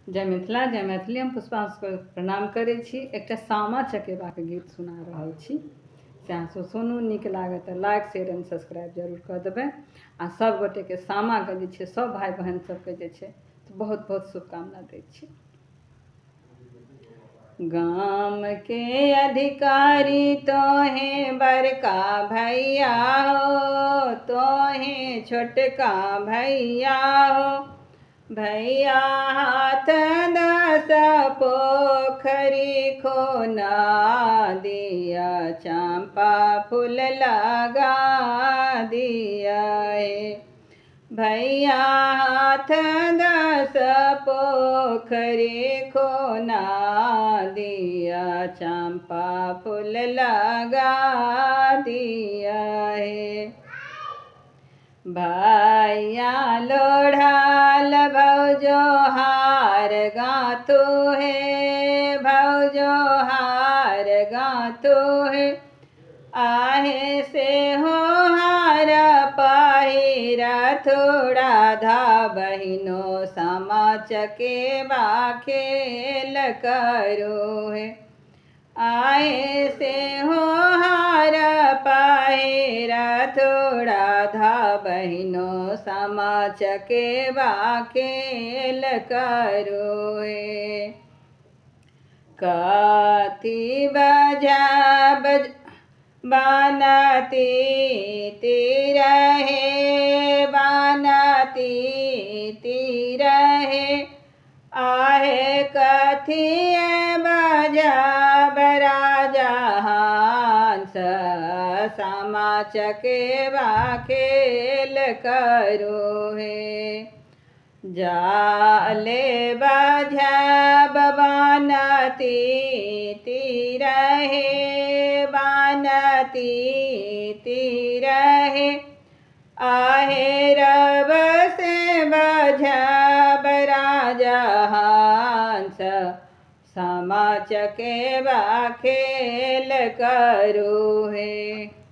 जय मिथिला जय मैथिली। हम पुष्पांशु को प्रणाम करै छी। एकटा सामा चकेबाके गीत सुना रहल छी। से अहाँ सुनू, नीक लागत तऽ लाइक शेयर एंड सब्सक्राइब जरूर कऽ देबै। आ सब गोटेके सामाके जे छै, सब भाई बहन सबके जे छै बहुत बहुत शुभकामना दै छी। गाम के अधिकारी तोहे बड़का भैया हो, तोहे छोटका भैया हो। भैया हाथ दस पोखरी खोना दिया, चंपा फूल लगा दिया है। भैया हाथ दस पोखरी खोना दिया, चंपा फूल लगा दिया है। भैया लोढ़ाल भौजो हार गातो है, भौजो हार गातो है। आहे से हो हार पहिरा थोड़ा धा बहिनो, सामा चकेबा खेल करो है। आए से हो हार पहिरा थोड़ा धा बहिनो, सामा चकेबा खेल करो है। कथी बजा बानती रहे, बानती रहे। आहे कथी बजा राजा हंस, सामा चकेबा खेल करो है। जाले बजा बानती रहे, बानती रहे। आहे रब से बजा राजा हंस, सामा चकेबा खेल करो है।